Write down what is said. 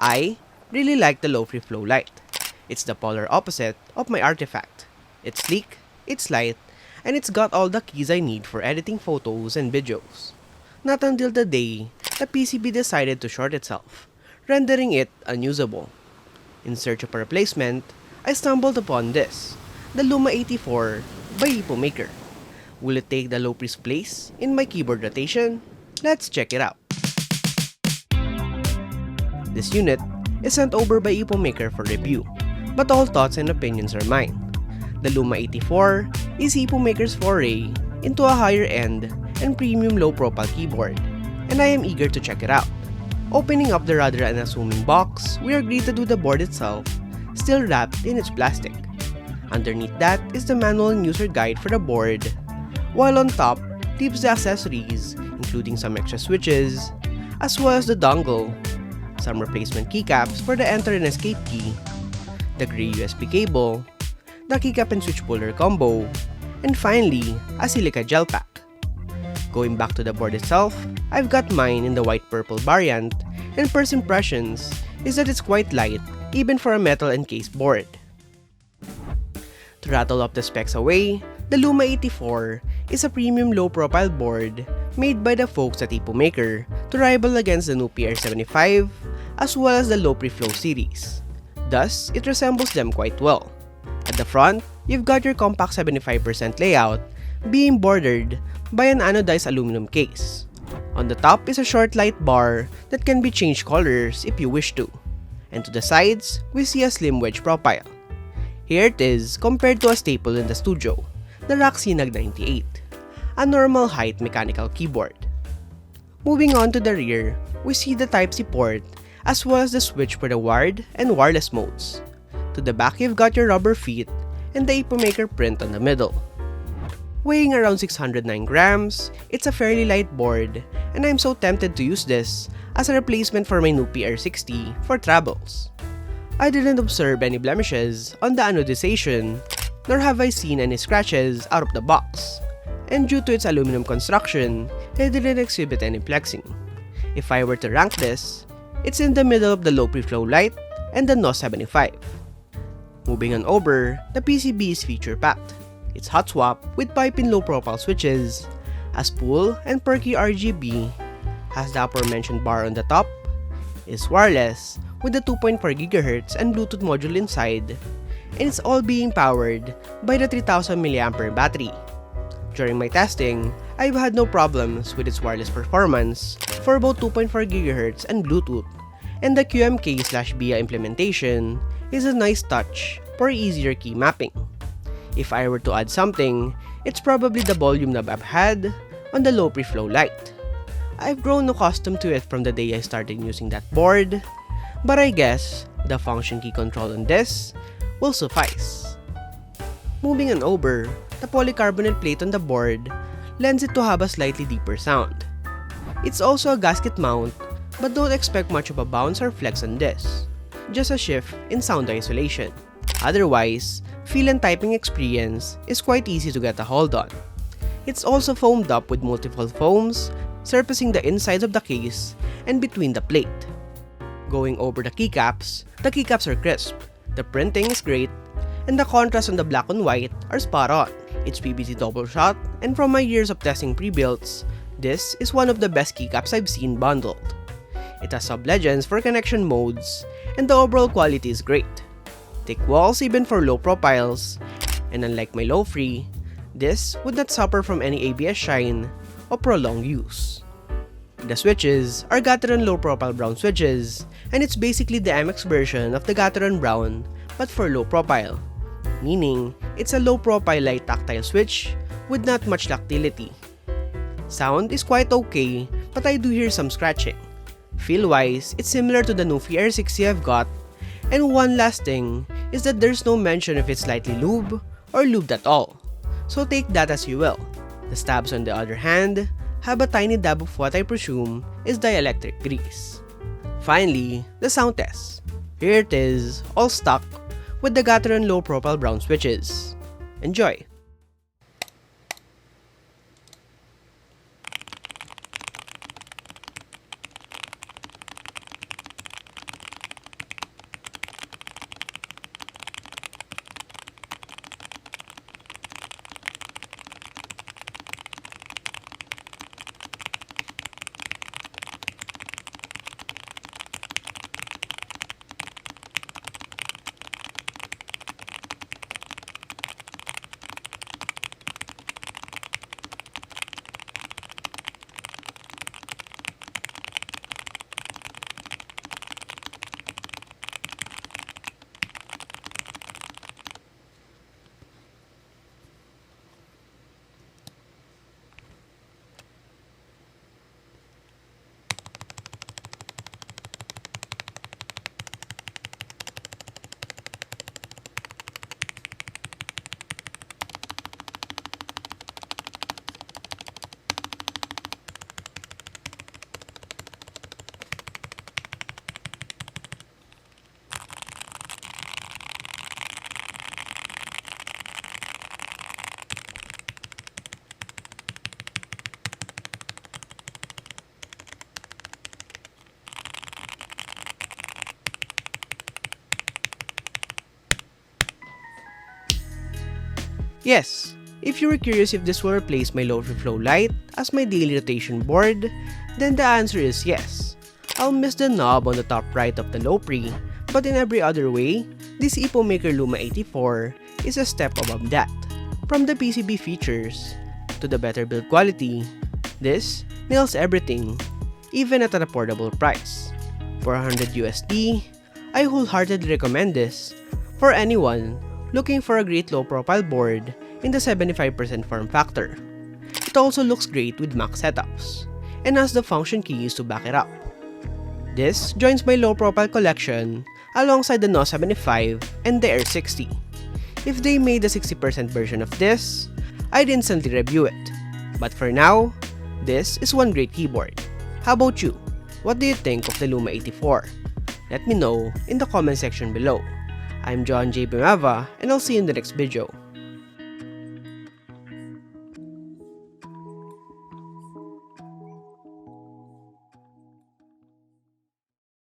I really like the Lofree Flow Lite. It's the polar opposite of my artifact. It's sleek, it's light, and it's got all the keys I need for editing photos and videos. Not until the day the PCB decided to short itself, rendering it unusable. In search of a replacement, I stumbled upon this, the Luma84 by Epomaker. Will it take the Lofree's place in my keyboard rotation? Let's check it out. This unit is sent over by Epomaker for review, but all thoughts and opinions are mine. The Luma84 is Epomaker's foray into a higher end and premium low-profile keyboard, and I am eager to check it out. Opening up the rather unassuming box, we are greeted with the board itself, still wrapped in its plastic. Underneath that is the manual and user guide for the board, while on top leaves the accessories, including some extra switches, as well as the dongle, some replacement keycaps for the enter and escape key, the gray USB cable, the keycap and switch puller combo, and finally, a silica gel pack. Going back to the board itself, I've got mine in the white-purple variant, and first impressions is that it's quite light even for a metal encased board. To rattle off the specs away, the Luma84 is a premium low-profile board made by the folks at Epomaker to rival against the new PR75 as well as the Lofree Flow series. Thus, it resembles them quite well. At the front, you've got your compact 75% layout being bordered by an anodized aluminum case. On the top is a short light bar that can be changed colors if you wish to. And to the sides, we see a slim wedge profile. Here it is compared to a staple in the studio, the Roxinag 98, a normal height mechanical keyboard. Moving on to the rear, we see the Type-C port as well as the switch for the wired and wireless modes. To the back, you've got your rubber feet and the Epomaker print on the middle. Weighing around 609 grams, it's a fairly light board, and I'm so tempted to use this as a replacement for my new PR60 for travels. I didn't observe any blemishes on the anodization, nor have I seen any scratches out of the box, and due to its aluminum construction, it didn't exhibit any flexing. If I were to rank this, it's in the middle of the Lofree Flow Lite and the NOS75. Moving on over, the PCB is feature-packed. It's hot swap with pipe-in low-profile switches, a spool and perky RGB, has the aforementioned bar on the top, is wireless with the 2.4 GHz and Bluetooth module inside, and it's all being powered by the 3000 mAh battery. During my testing, I've had no problems with its wireless performance for both 2.4 GHz and Bluetooth, and the QMK/BIA implementation is a nice touch for easier key mapping. If I were to add something, it's probably the volume knob I've had on the Lofree Flow Lite. I've grown accustomed to it from the day I started using that board, but I guess the function key control on this will suffice. Moving on over, the polycarbonate plate on the board lends it to have a slightly deeper sound. It's also a gasket mount, but don't expect much of a bounce or flex on this, just a shift in sound isolation. Otherwise, feel and typing experience is quite easy to get a hold on. It's also foamed up with multiple foams surfacing the insides of the case and between the plate. Going over the keycaps are crisp, the printing is great, and the contrast on the black and white are spot on. It's PVC double shot, and from my years of testing pre-builds, this is one of the best keycaps I've seen bundled. It has sub-legends for connection modes, and the overall quality is great. Thick walls even for low profiles, and unlike my Lofree, this would not suffer from any ABS shine or prolonged use. The switches are Gateron low profile brown switches, and it's basically the MX version of the Gateron brown but for low profile, meaning it's a low profile light tactile switch with not much ductility. Sound is quite okay, but I do hear some scratching. Feel wise, it's similar to the new PR60 I've got, and one last thing is that there's no mention if it's lightly lubed or lubed at all, so take that as you will. The stabs on the other hand have a tiny dab of what I presume is dielectric grease. Finally, the sound test. Here it is, all stuck with the Gateron low profile brown switches. Enjoy! Yes, if you were curious if this will replace my Lofree Flow Lite as my daily rotation board, then the answer is yes. I'll miss the knob on the top right of the Lofree, but in every other way, this Epomaker Luma84 is a step above that. From the PCB features to the better build quality, this nails everything, even at an affordable price. For $100 I wholeheartedly recommend this for anyone looking for a great low-profile board in the 75% form factor. It also looks great with Mac setups, and has the function keys to back it up. This joins my low-profile collection alongside the NO75 and the Air 60. If they made a 60% version of this, I'd instantly review it. But for now, this is one great keyboard. How about you? What do you think of the Luma84? Let me know in the comment section below. I'm John J. Bimava, and I'll see you in the next video.